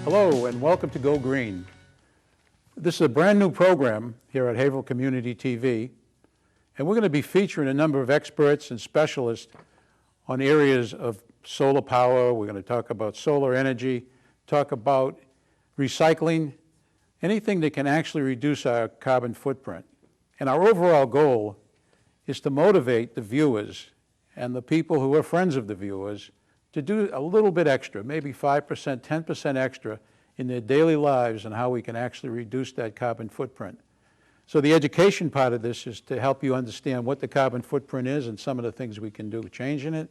Hello and welcome to Go Green. This is a brand new program here at Haverhill Community TV, and we're going to be featuring a number of experts and specialists on areas of solar power. We're going to talk about solar energy, talk about recycling, anything that can actually reduce our carbon footprint. And our overall goal is to motivate the viewers and the people who are friends of the viewers to do a little bit extra, maybe 5%, 10% extra in their daily lives and how we can actually reduce that carbon footprint. So the education part of this is to help you understand what the carbon footprint is and some of the things we can do changing it.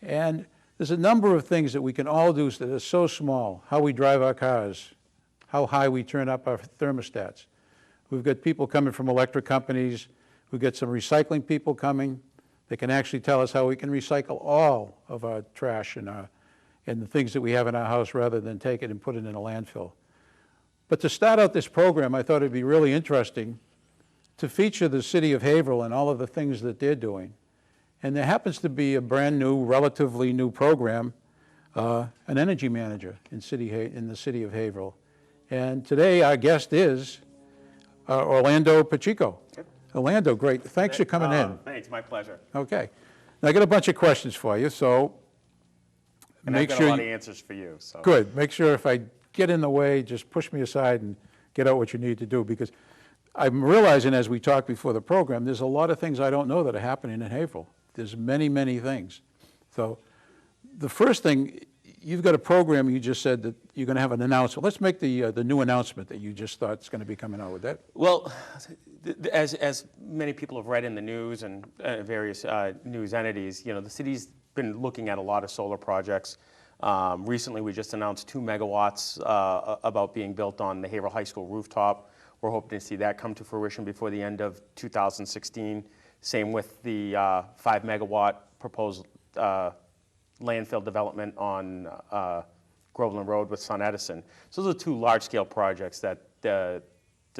And there's a number of things that we can all do that are so small, how we drive our cars, how high we turn up our thermostats. We've got people coming from electric companies, we've got some recycling people coming. They can actually tell us how we can recycle all of our trash and the things that we have in our house rather than take it and put it in a landfill. But to start out this program, I thought it'd be really interesting to feature the city of Haverhill and all of the things that they're doing. And there happens to be a brand new, relatively new program, an energy manager in the city of Haverhill. And today our guest is Orlando Pacheco. Yep. Orlando, great. Thanks for coming in. Thanks, my pleasure. Okay. Now I got a bunch of questions for you, so And make I've got sure a lot of answers for you. So. Good. Make sure if I get in the way, just push me aside and get out what you need to do, because I'm realizing as we talk before the program, there's a lot of things I don't know that are happening in Haverhill. There's many, many things. So the first thing, you've got a program, you just said that you're going to have an announcement. Let's make the new announcement that you just thought is going to be coming out with that. Well, as many people have read in the news and various news entities, you know, the city's been looking at a lot of solar projects. Recently, we just announced 2 megawatts about being built on the Haverhill High School rooftop. We're hoping to see that come to fruition before the end of 2016. Same with the 5 megawatt proposed landfill development on Groveland Road with Sun Edison. So those are 2 large-scale projects that the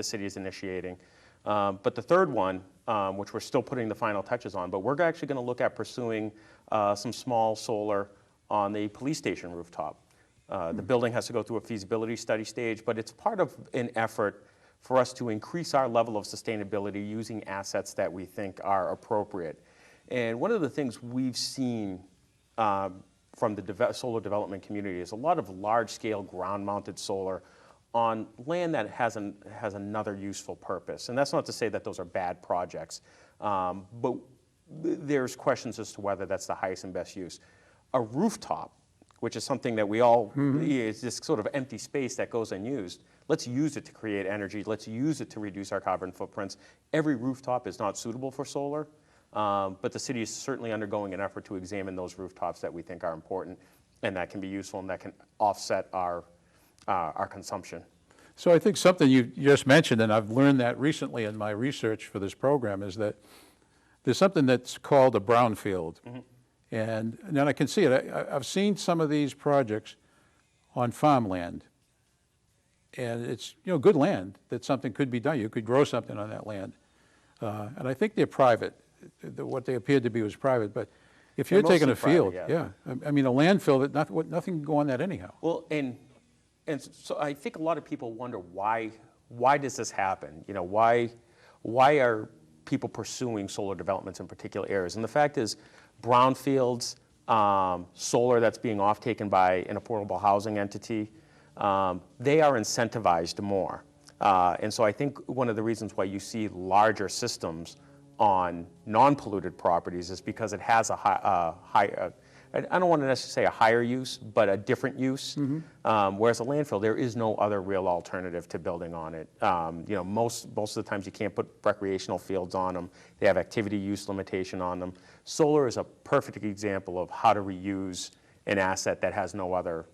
city is initiating. But the third one, which we're still putting the final touches on, but we're actually going to look at pursuing some small solar on the police station rooftop. The building has to go through a feasibility study stage, but it's part of an effort for us to increase our level of sustainability using assets that we think are appropriate. And one of the things we've seen from the solar development community is a lot of large-scale ground-mounted solar on land that has another useful purpose. And that's not to say that those are bad projects, but there's questions as to whether that's the highest and best use. A rooftop, which is something that we all, is this sort of empty space that goes unused. Let's use it to create energy. Let's use it to reduce our carbon footprints. Every rooftop is not suitable for solar, but the city is certainly undergoing an effort to examine those rooftops that we think are important and that can be useful and that can offset our consumption. So I think something you just mentioned, and I've learned that recently in my research for this program, is that there's something that's called a brownfield. And then I can see it. I've seen some of these projects on farmland. And it's, you know, good land that something could be done. You could grow something on that land. And I think they're private. What they appeared to be was private. But if you're taking a field, private, yeah. I mean, a landfill, nothing can go on that anyhow. Well, and so I think a lot of people wonder why does this happen? You know, why are people pursuing solar developments in particular areas? And the fact is, brownfields, solar that's being off-taken by an affordable housing entity, they are incentivized more. And so I think one of the reasons why you see larger systems on non-polluted properties is because it has a high, I don't want to necessarily say a higher use, but a different use. Whereas a landfill, there is no other real alternative to building on it. You know, most of the times you can't put recreational fields on them. They have activity use limitation on them. Solar is a perfect example of how to reuse an asset that has no other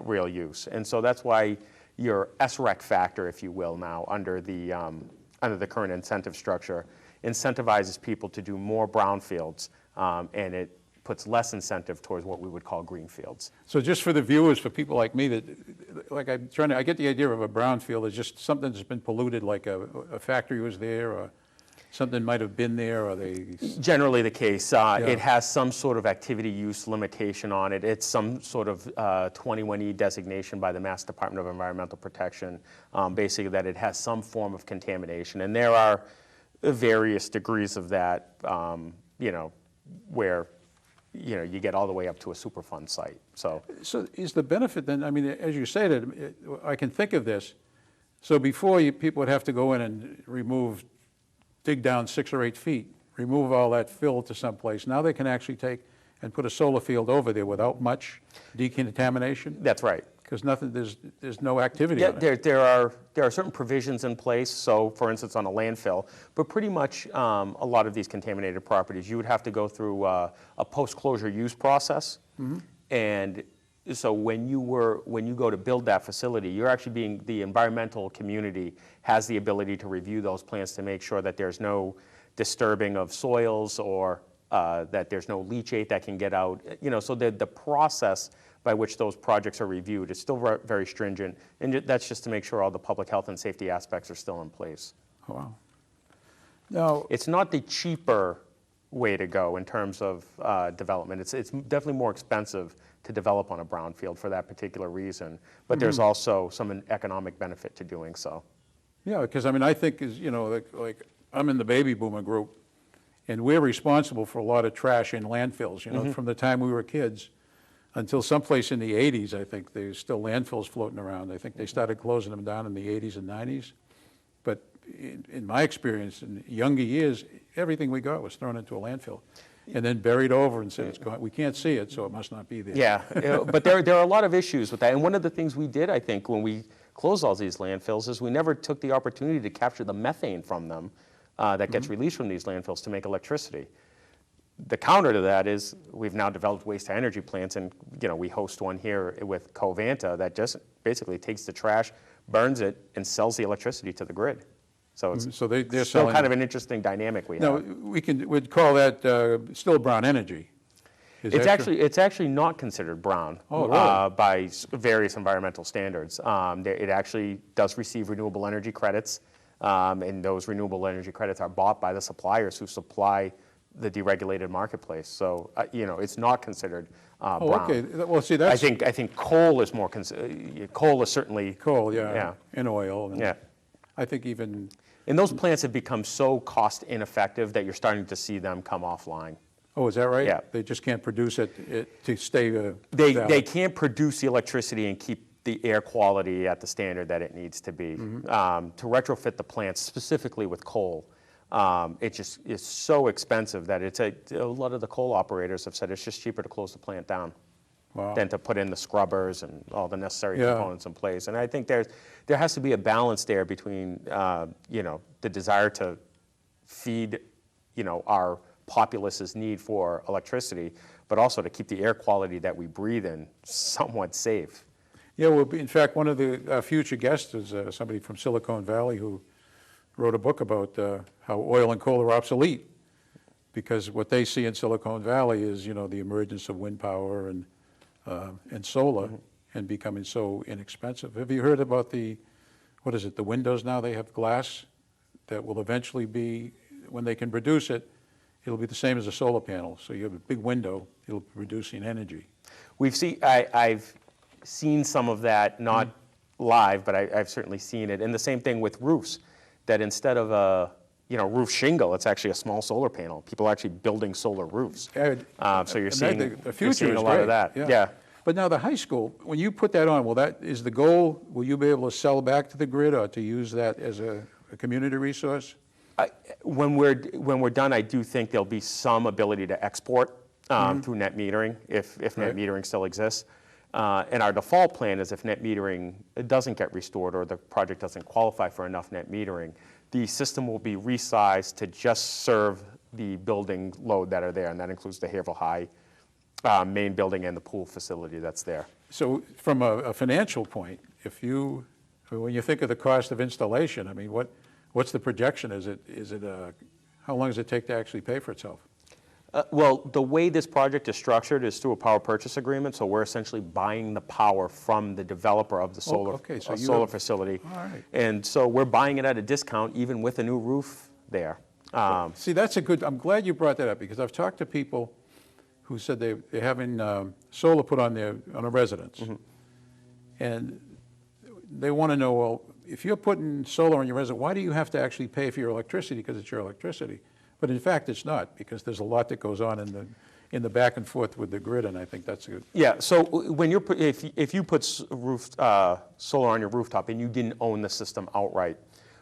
real use. And so that's why your SREC factor, if you will, now under the current incentive structure, incentivizes people to do more brownfields, and it puts less incentive towards what we would call greenfields. So just for the viewers, for people like me that, like I get the idea of a brownfield as just something that's been polluted, like a factory was there, or something might have been there, or they... Generally the case. It has some sort of activity use limitation on it. It's some sort of 21E designation by the Mass Department of Environmental Protection, basically that it has some form of contamination. And there are various degrees of that, where you get all the way up to a Superfund site. So is the benefit then, I mean, as you say that, I can think of this. So before, people would have to go in and dig down 6 or 8 feet, remove all that fill to someplace. Now they can actually take and put a solar field over there without much decontamination? that's right. Because there's no activity on it. There are certain provisions in place. So, for instance, on a landfill, but pretty much a lot of these contaminated properties, you would have to go through a post-closure use process. And so when you go to build that facility, you're actually the environmental community has the ability to review those plans to make sure that there's no disturbing of soils, or that there's no leachate that can get out. So the process by which those projects are reviewed is still very stringent, and that's just to make sure all the public health and safety aspects are still in place. Oh, wow. Now, It's not the cheaper way to go in terms of development. It's definitely more expensive to develop on a brownfield for that particular reason, but there's also some economic benefit to doing so. yeah, because I mean, I think like I'm in the baby boomer group, and we're responsible for a lot of trash in landfills, from the time we were kids until someplace in the 80s, I think there's still landfills floating around. I think they started closing them down in the 80s and 90s. But in my experience, in younger years, everything we got was thrown into a landfill and then buried over and said, it's gone. We can't see it, so it must not be there. Yeah, but there are a lot of issues with that. And one of the things we did, I think, when we closed all these landfills is we never took the opportunity to capture the methane from them that gets released from these landfills to make electricity. The counter to that is we've now developed waste-to-energy plants, and we host one here with Covanta that just basically takes the trash, burns it, and sells the electricity to the grid. So it's So they're still selling. kind of an interesting dynamic we No, have. we'd call that still brown energy. Is that true? It's actually not considered brown by various environmental standards. It actually does receive renewable energy credits, and those renewable energy credits are bought by the suppliers who supply the deregulated marketplace. So it's not considered brown. Okay. Well, see, that's I think coal is more coal is certainly coal, yeah. and oil. And Yeah. I think even And those plants have become so cost ineffective that you're starting to see them come offline. Oh, is that right? Yeah. They just can't produce it to stay They valid. can't produce the electricity and keep the air quality at the standard that it needs to be. To retrofit the plants, specifically with coal, it just is so expensive that a lot of the coal operators have said it's just cheaper to close the plant down Wow. than to put in the scrubbers and all the necessary Yeah. components in place. And I think there has to be a balance there between the desire to feed our populace's need for electricity, but also to keep the air quality that we breathe in somewhat safe. Yeah, well, in fact, one of the future guests is somebody from Silicon Valley who wrote a book about how oil and coal are obsolete, because what they see in Silicon Valley is, the emergence of wind power and solar and becoming so inexpensive. Have you heard about the windows now? They have glass that will eventually be, when they can produce it, it'll be the same as a solar panel. So you have a big window, it'll be producing energy. I've seen some of that, not live, but I've certainly seen it. And the same thing with roofs, that instead of a roof shingle, it's actually a small solar panel. People are actually building solar roofs. So you're seeing the future a is lot great. of that. Yeah. But now the high school, when you put that on, is the goal, will you be able to sell back to the grid or to use that as a community resource? When we're done, I do think there'll be some ability to export through net metering, if net metering still exists. And our default plan is if net metering doesn't get restored or the project doesn't qualify for enough net metering, the system will be resized to just serve the building load that are there, and that includes the Haverhill High main building and the pool facility that's there. So from a financial point, when you think of the cost of installation, I mean, what's the projection? How long does it take to actually pay for itself? Well, the way this project is structured is through a power purchase agreement, so we're essentially buying the power from the developer of the solar facility. All right. And so we're buying it at a discount even with a new roof there. See, that's a good, I'm glad you brought that up, because I've talked to people who said they're having solar put on on a residence. And they want to know, well, if you're putting solar on your residence, why do you have to actually pay for your electricity? Because it's your electricity. But in fact, it's not, because there's a lot that goes on in the back and forth with the grid, and I think that's good. Yeah, so when you're, if you put solar on your rooftop and you didn't own the system outright,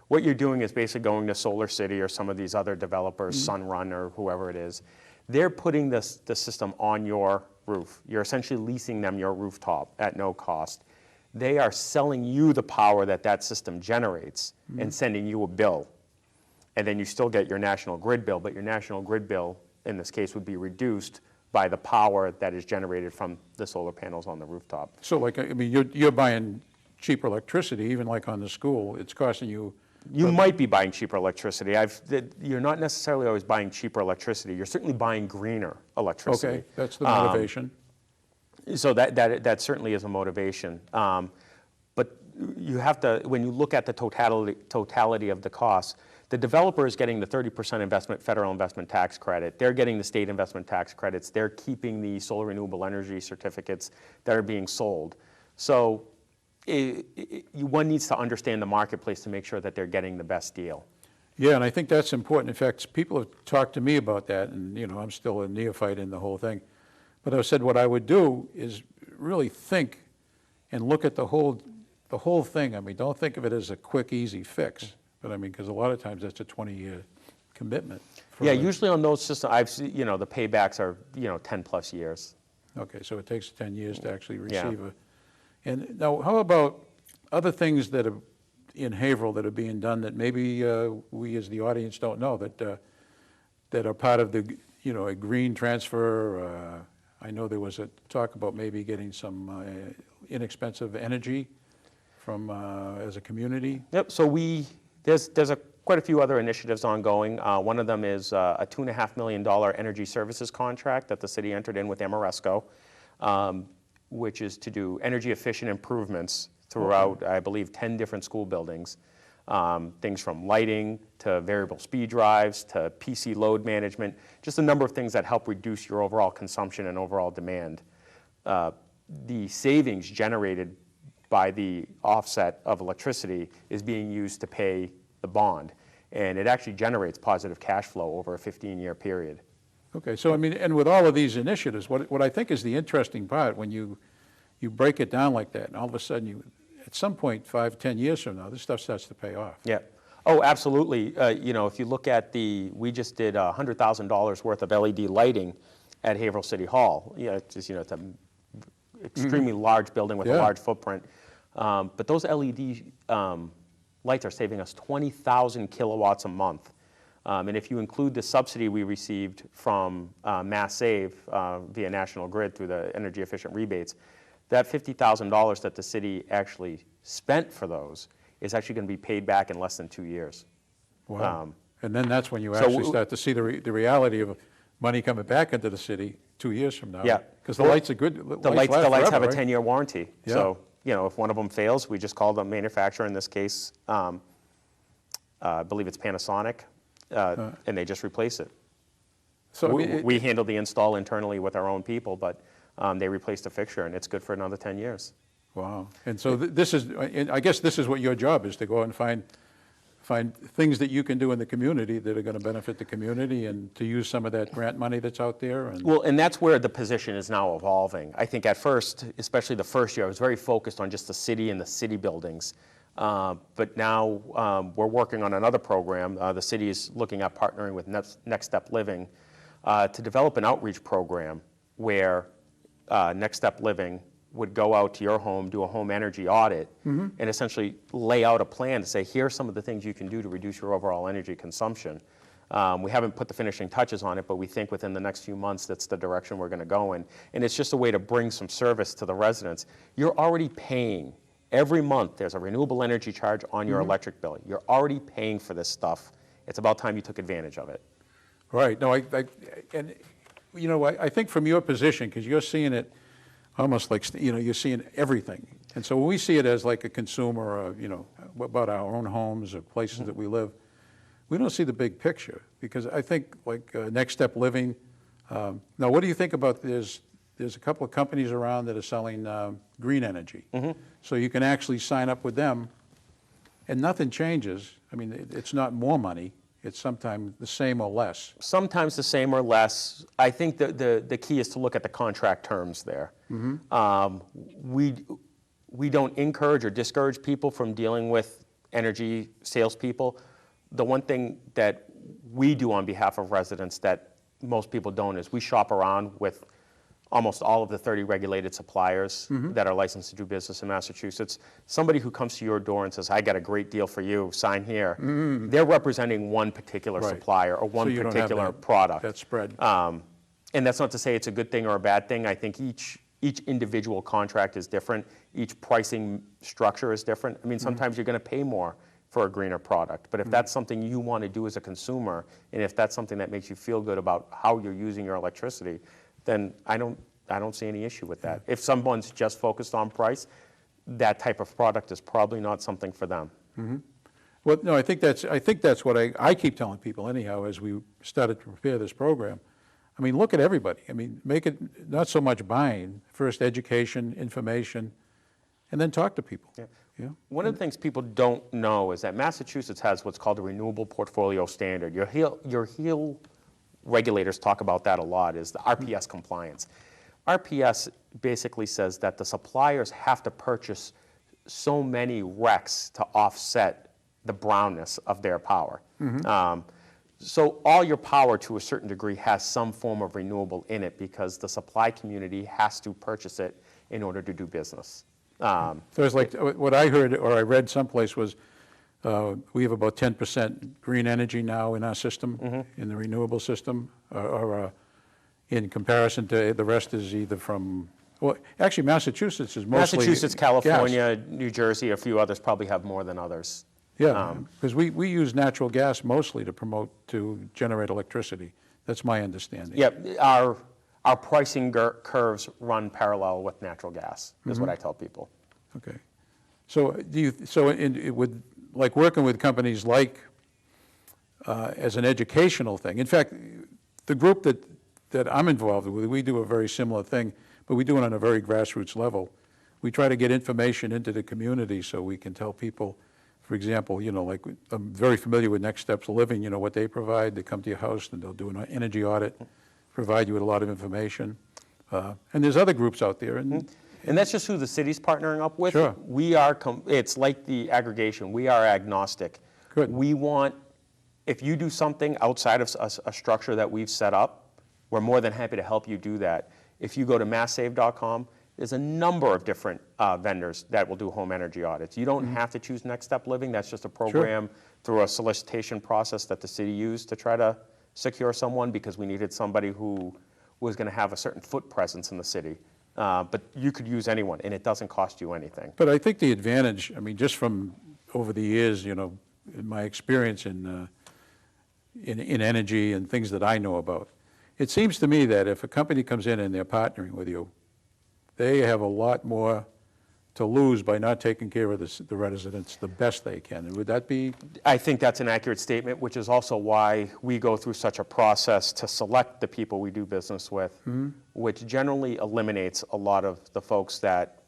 what you're doing is basically going to Solar City or some of these other developers, Sunrun or whoever it is. They're putting the system on your roof. You're essentially leasing them your rooftop at no cost. They are selling you the power that system generates and sending you a bill. And then you still get your national grid bill, but your national grid bill, in this case, would be reduced by the power that is generated from the solar panels on the rooftop. So like, I mean, you're buying cheaper electricity, even like on the school, it's costing you. You might be buying cheaper electricity. You're not necessarily always buying cheaper electricity. You're certainly buying greener electricity. Okay, that's the motivation. So that certainly is a motivation. But you have to, when you look at the totality of the costs, the developer is getting the 30% federal investment tax credit. They're getting the state investment tax credits. They're keeping the solar renewable energy certificates that are being sold. So one needs to understand the marketplace to make sure that they're getting the best deal. Yeah, and I think that's important. In fact, people have talked to me about that, and I'm still a neophyte in the whole thing. But I said what I would do is really think and look at the whole thing. I mean, don't think of it as a quick, easy fix. But I mean, because a lot of times that's a 20-year commitment. Yeah, usually on those systems, I've seen, the paybacks are, 10 plus years. Okay, so it takes 10 years to actually Yeah. receive a. And now, how about other things that are in Haverhill that are being done that maybe we as the audience don't know, that are part of the, a green transfer? I know there was a talk about maybe getting some inexpensive energy from, as a community. Yep, so there's quite a few other initiatives ongoing. One of them is a $2.5 million energy services contract that the city entered in with Amoresco, which is to do energy efficient improvements throughout, I believe, 10 different school buildings. Things from lighting to variable speed drives to PC load management, just a number of things that help reduce your overall consumption and overall demand. The savings generated by the offset of electricity is being used to pay the bond. And it actually generates positive cash flow over a 15-year period. Okay, so I mean, and with all of these initiatives, what I think is the interesting part, when you break it down like that, and all of a sudden at some point, 5, 10 years from now, this stuff starts to pay off. Yeah. Oh, absolutely. If you look at we just did $100,000 worth of LED lighting at Haverhill City Hall. It's an extremely large building with a large footprint. But those LED lights are saving us 20,000 kilowatts a month. And if you include the subsidy we received from Mass Save via National Grid through the energy efficient rebates, that $50,000 that the city actually spent for those is actually going to be paid back in less than 2 years. Wow. And then that's when you actually start to see the reality of money coming back into the city 2 years from now. Yeah. Because the lights are good. The lights have a right? 10-year warranty. Yeah. So, if one of them fails, we just call the manufacturer, in this case, I believe it's Panasonic, and they just replace it. So we handle the install internally with our own people, but they replace the fixture, and it's good for another 10 years. Wow. And so I guess this is what your job is, to go out and find things that you can do in the community that are going to benefit the community, and to use some of that grant money that's out there. Well, and that's where the position is now evolving. I think at first, especially the first year, I was very focused on just the city and the city buildings. But now we're working on another program. The city is looking at partnering with Next Step Living to develop an outreach program where Next Step Living would go out to your home, do a home energy audit, and essentially lay out a plan to say, here's some of the things you can do to reduce your overall energy consumption. We haven't put the finishing touches on it, but we think within the next few months that's the direction we're going to go in. And it's just a way to bring some service to the residents. You're already paying. Every month there's a renewable energy charge on your electric bill. You're already paying for this stuff. It's about time you took advantage of it. Right. No, I think from your position, because you're seeing it almost like, you're seeing everything. And so when we see it as like a consumer, about our own homes or places that we live, we don't see the big picture, because I think like Next Step Living, now what do you think about, there's a couple of companies around that are selling green energy. So you can actually sign up with them and nothing changes. I mean, it's not more money, it's sometimes the same or less. Sometimes the same or less. I think the key is to look at the contract terms there. We don't encourage or discourage people from dealing with energy salespeople. The one thing that we do on behalf of residents that most people don't is we shop around with almost all of the 30 regulated suppliers that are licensed to do business in Massachusetts. Somebody who comes to your door and says, I got a great deal for you, sign here, they're representing one particular supplier or one particular product. That spread. And that's not to say it's a good thing or a bad thing. I think each individual contract is different. Each pricing structure is different. I mean, sometimes you're going to pay more for a greener product. But if that's something you want to do as a consumer, and if that's something that makes you feel good about how you're using your electricity, then I don't see any issue with that. If someone's just focused on price, that type of product is probably not something for them. Well, no, I think that's what I keep telling people anyhow as we started to prepare this program. I mean, look at everybody. I mean, make it not so much buying, first education, information, and then talk to people. Yeah. One of the things people don't know is that Massachusetts has what's called a Renewable Portfolio Standard. Your HEAL regulators talk about that a lot, is the RPS compliance. RPS basically says that the suppliers have to purchase so many RECs to offset the brownness of their power. So all your power to a certain degree has some form of renewable in it because the supply community has to purchase it in order to do business. So it's like what I heard or I read someplace was we have about 10% green energy now in our system, in the renewable system, or in comparison to the rest is either from, well, actually Massachusetts is mostly Massachusetts, California, gas. New Jersey, a few others probably have more than others. Yeah, because we use natural gas mostly to generate electricity. That's my understanding. Yeah, our pricing curves run parallel with natural gas, is what I tell people. Okay. So with like working with companies like as an educational thing. In fact, the group that I'm involved with, we do a very similar thing, but we do it on a very grassroots level. We try to get information into the community so we can tell people. For example, like I'm very familiar with Next Steps Living, what they provide. They come to your house and they'll do an energy audit, provide you with a lot of information. And there's other groups out there. And that's just who the city's partnering up with. Sure. We are, it's like the aggregation. We are agnostic. Good. We want, if you do something outside of a structure that we've set up, we're more than happy to help you do that. If you go to masssave.com, there's a number of different vendors that will do home energy audits. You don't have to choose Next Step Living. That's just a program through a solicitation process that the city used to try to secure someone because we needed somebody who was going to have a certain foot presence in the city. But you could use anyone, and it doesn't cost you anything. But I think the advantage, I mean, just from over the years, in my experience in energy and things that I know about, it seems to me that if a company comes in and they're partnering with you, they have a lot more to lose by not taking care of the residents the best they can. And would that be? I think that's an accurate statement, which is also why we go through such a process to select the people we do business with, which generally eliminates a lot of the folks that,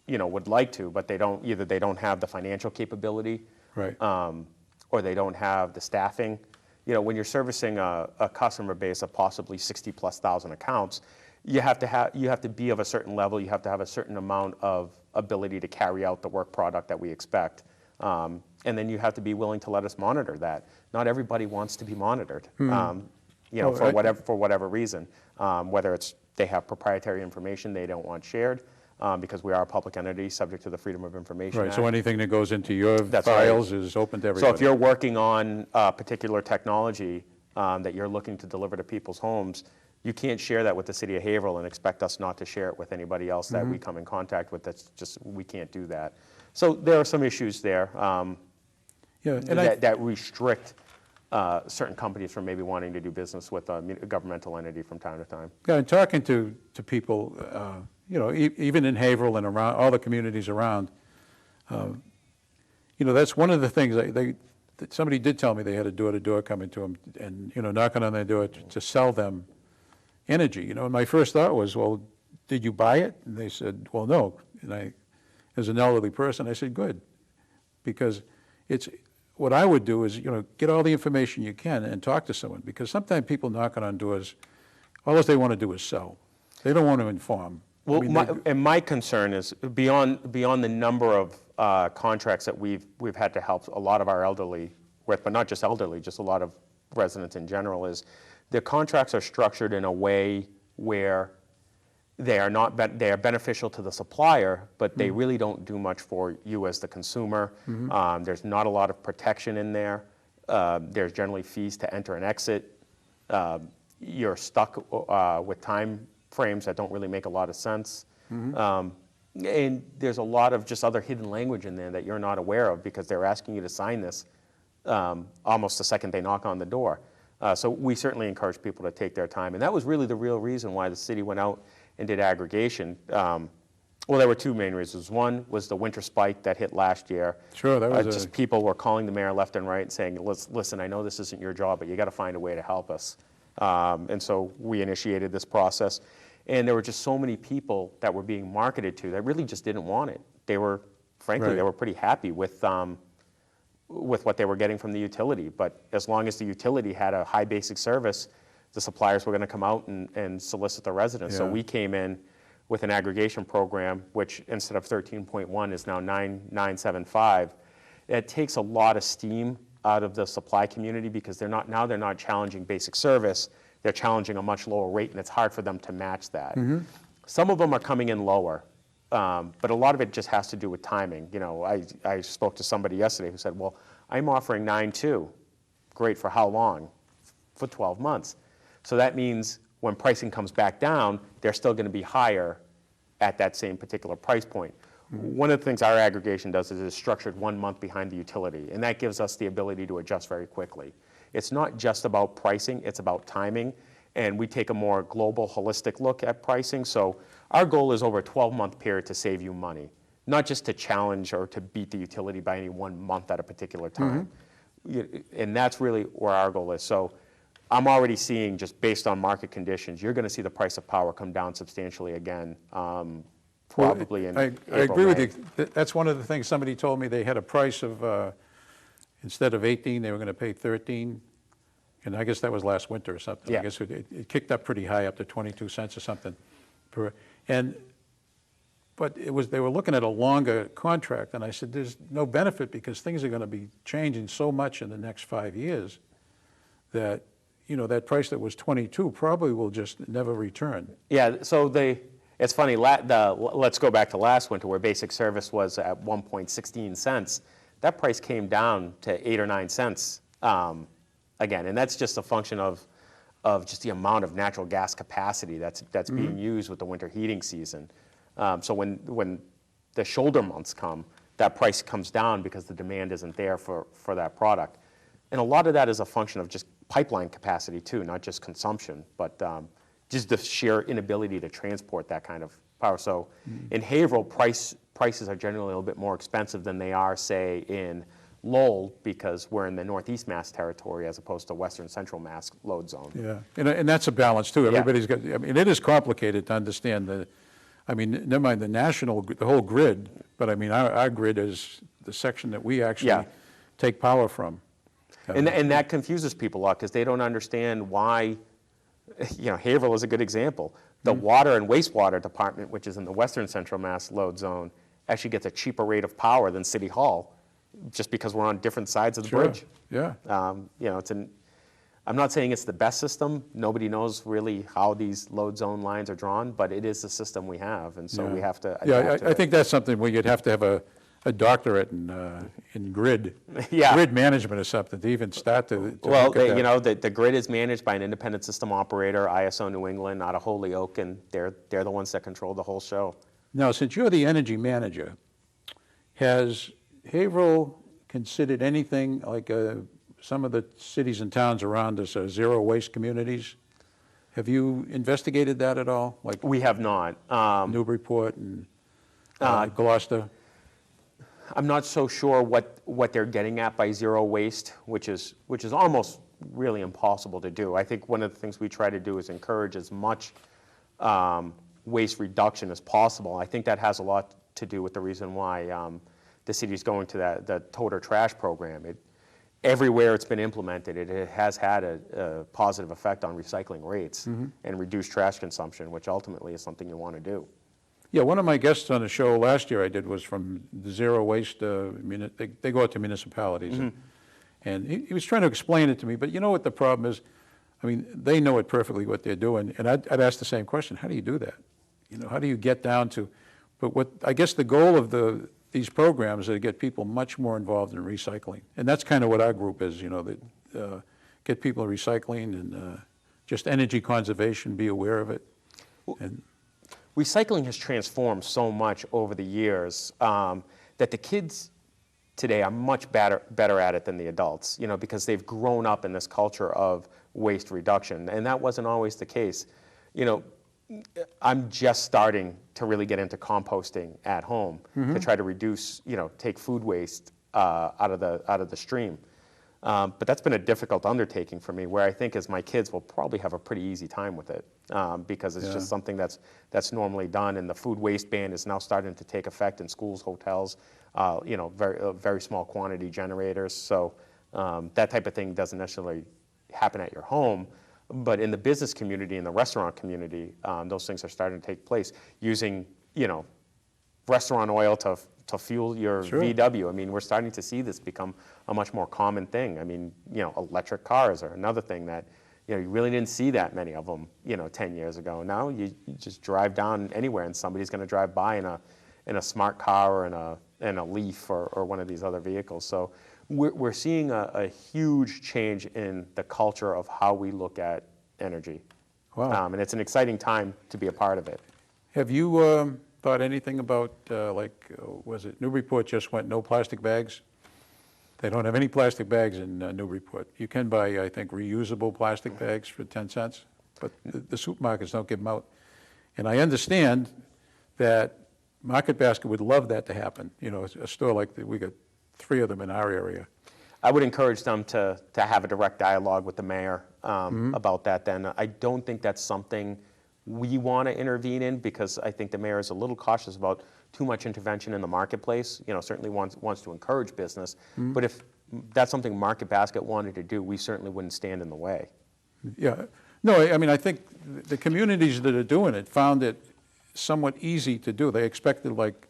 would like to, but either they don't have the financial capability, right, or they don't have the staffing. When you're servicing a customer base of possibly 60,000+ accounts, you have to be of a certain level. You have to have a certain amount of ability to carry out the work product that we expect, and then you have to be willing to let us monitor that. Not everybody wants to be monitored, for whatever reason. Whether it's they have proprietary information they don't want shared, because we are a public entity subject to the Freedom of Information Act. So anything that goes into your files is open to everybody. So if you're working on a particular technology that you're looking to deliver to people's homes, you can't share that with the city of Haverhill and expect us not to share it with anybody else that we come in contact with. That's just, we can't do that. So there are some issues there that restrict certain companies from maybe wanting to do business with a governmental entity from time to time. Yeah, and talking to people, even in Haverhill and around all the communities around, that's one of the things somebody did tell me they had a door-to-door coming to them and, knocking on their door to sell them energy, and my first thought was, well, did you buy it? And they said, well, no. And as an elderly person, I said, good, because what I would do is, get all the information you can and talk to someone, because sometimes people knocking on doors, all they want to do is sell. They don't want to inform. Well, my concern is beyond the number of contracts that we've had to help a lot of our elderly with, but not just elderly, just a lot of residents in general, is the contracts are structured in a way where they are beneficial to the supplier, but they really don't do much for you as the consumer. There's not a lot of protection in there. There's generally fees to enter and exit. You're stuck with time frames that don't really make a lot of sense. And there's a lot of just other hidden language in there that you're not aware of, because they're asking you to sign this almost the second they knock on the door. So we certainly encourage people to take their time. And that was really the real reason why the city went out and did aggregation. Well, there were two main reasons. One was the winter spike that hit last year. Sure, that was just people were calling the mayor left and right and saying, listen, I know this isn't your job, but you got to find a way to help us. And so we initiated this process. And there were just so many people that were being marketed to that really just didn't want it. They were, frankly, they were pretty happy with what they were getting from the utility. But as long as the utility had a high basic service, the suppliers were going to come out and solicit the residents. So we came in with an aggregation program, which instead of 13.1 is now 9.975. It takes a lot of steam out of the supply community, because they're not challenging basic service. They're challenging a much lower rate, and it's hard for them to match that. Some of them are coming in lower, but a lot of it just has to do with timing. I spoke to somebody yesterday who said, well, I'm offering 9.2. Great, for how long? For 12 months. So that means when pricing comes back down, they're still going to be higher at that same particular price point. One of the things our aggregation does is it's structured 1 month behind the utility, and that gives us the ability to adjust very quickly. It's not just about pricing, it's about timing, and we take a more global, holistic look at pricing. So our goal is over a 12-month period to save you money, not just to challenge or to beat the utility by any 1 month at a particular time. And that's really where our goal is. So I'm already seeing, just based on market conditions, you're going to see the price of power come down substantially again, probably in April, I agree with May. you. That's one of the things somebody told me. They had a price of, instead of 18, they were going to pay 13. And I guess that was last winter or something. Yeah. I guess it kicked up pretty high, up to 22 cents or something. But they were looking at a longer contract, and I said, there's no benefit, because things are going to be changing so much in the next 5 years that, that price that was 22 probably will just never return. Yeah, so it's funny, let's go back to last winter, where basic service was at 1.16 cents. That price came down to 8 or 9 cents again, and that's just a function of just the amount of natural gas capacity that's being used with the winter heating season. So when the shoulder months come, that price comes down because the demand isn't there for that product. And a lot of that is a function of just pipeline capacity too, not just consumption, but just the sheer inability to transport that kind of power. So in Haverhill, prices are generally a little bit more expensive than they are, say, in Lowell, because we're in the Northeast Mass territory as opposed to Western Central Mass load zone. Yeah, and that's a balance too. Everybody's got, it is complicated to understand never mind the whole grid, but our grid is the section that we actually take power from. And that confuses people a lot, because they don't understand why, Haverhill is a good example. The water and wastewater department, which is in the Western Central Mass load zone, actually gets a cheaper rate of power than City Hall, just because we're on different sides of the bridge. Yeah. I'm not saying it's the best system. Nobody knows really how these load zone lines are drawn, but it is the system we have, and so we have to adapt to I it. think that's something where you'd have to have a doctorate in grid management or something to even start to Well, look at that. the grid is managed by an independent system operator, ISO New England, out of Holyoke, and they're the ones that control the whole show. Now, since you're the energy manager, has Haverhill considered anything like some of the cities and towns around us are zero waste communities? Have you investigated that at all? Like We have not. Newburyport and Gloucester? I'm not so sure what they're getting at by zero waste, which is almost really impossible to do. I think one of the things we try to do is encourage as much waste reduction as possible. I think that has a lot to do with the reason why the city's going to the toter trash program. Everywhere it's been implemented, it has had a positive effect on recycling rates and reduced trash consumption, which ultimately is something you want to do. Yeah, one of my guests on a show last year I did was from the Zero Waste, they go out to municipalities. And he was trying to explain it to me, but you know what the problem is? I mean, they know it perfectly what they're doing, and I'd ask the same question, how do you do that? You know, how do you get down to, but what, I guess the goal of these programs is to get people much more involved in recycling. And that's kind of what our group is, you know, that get people recycling and just energy conservation, be aware of it. And recycling has transformed so much over the years that the kids today are much better at it than the adults, you know, because they've grown up in this culture of waste reduction, and that wasn't always the case. You know, I'm just starting to really get into composting at home to try to reduce, you know, take food waste out of the stream. But that's been a difficult undertaking for me, where I think as my kids will probably have a pretty easy time with it because it's just something that's normally done, and the food waste ban is now starting to take effect in schools, hotels, you know, very small quantity generators. So that type of thing doesn't necessarily happen at your home, but in the business community, in the restaurant community, those things are starting to take place, using, you know, restaurant oil to fuel your VW. I mean, we're starting to see this become a much more common thing. I mean, you know, electric cars are another thing that, you know, you really didn't see that many of them, you know, 10 years ago. Now you just drive down anywhere and somebody's going to drive by in a smart car or in a Leaf or one of these other vehicles. So we're seeing a huge change in the culture of how we look at energy. Wow. And it's an exciting time to be a part of it. have you thought anything about, was it Newburyport just went no plastic bags? They don't have any plastic bags in Newburyport. You can buy, I think, reusable plastic bags for 10 cents, but the supermarkets don't give them out. And I understand that Market Basket would love that to happen. You know, a store like we got 3 of them in our area. I would encourage them to have a direct dialogue with the mayor about that then. I don't think that's something we want to intervene in, because I think the mayor is a little cautious about too much intervention in the marketplace. You know, certainly wants to encourage business, but if that's something Market Basket wanted to do, we certainly wouldn't stand in the way. Yeah, no, I mean, I think the communities that are doing it found it somewhat easy to do. They expected, like,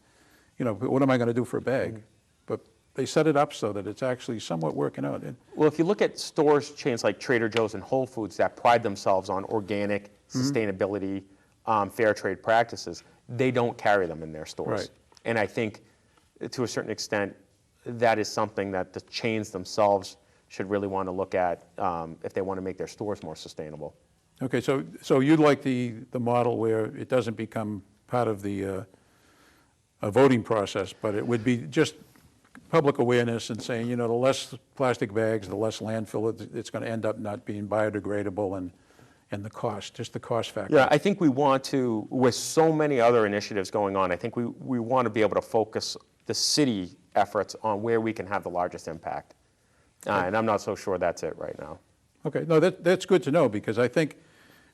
you know, what am I going to do for a bag? But they set it up so that it's actually somewhat working out. Well, if you look at stores, chains like Trader Joe's and Whole Foods that pride themselves on organic, sustainability, fair trade practices, they don't carry them in their stores. Right. And I think, to a certain extent, that is something that the chains themselves should really want to look at if they want to make their stores more sustainable. Okay, so you'd like the model where it doesn't become part of the voting process, but it would be just public awareness and saying, you know, the less plastic bags, the less landfill it's going to end up not being biodegradable, and the cost, just the cost factor. Yeah, I think we want to, with so many other initiatives going on, I think we want to be able to focus the city efforts on where we can have the largest impact. And I'm not so sure that's it right now. Okay, no, that's good to know, because I think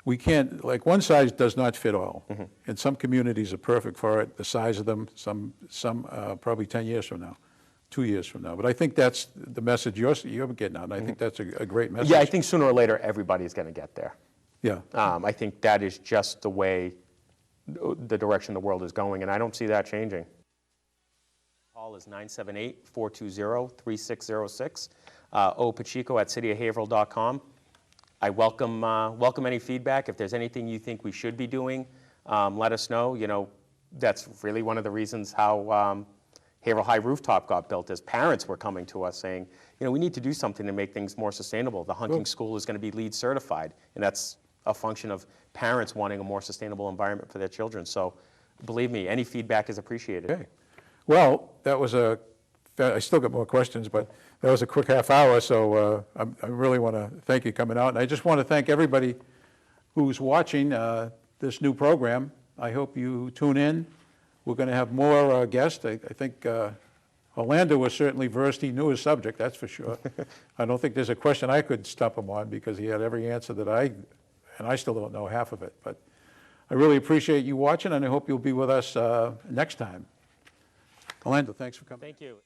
we can't, like, one size does not fit all. And some communities are perfect for it, the size of them, some probably 10 years from now, 2 years from now. But I think that's the message you're getting out, and I think that's a great message. Yeah, I think sooner or later everybody's going to get there. Yeah. I think that is just the way, the direction the world is going, and I don't see that changing. Call is 978-420-3606. Pacheco@cityofhaverhill.com. I welcome any feedback. If there's anything you think we should be doing, let us know. You know, that's really one of the reasons how Haverhill High Rooftop got built, is parents were coming to us saying, you know, we need to do something to make things more sustainable. The hunting school is going to be LEED certified, and that's a function of parents wanting a more sustainable environment for their children. So believe me, any feedback is appreciated. Okay. Well, that was I still got more questions, but that was a quick half hour, so I really want to thank you coming out. And I just want to thank everybody who's watching this new program. I hope you tune in. We're going to have more guests. I think Orlando was certainly versed, he knew his subject, that's for sure. I don't think there's a question I could stump him on because he had every answer that and I still don't know half of it. But I really appreciate you watching, and I hope you'll be with us next time. Orlando, thanks for coming. Thank you.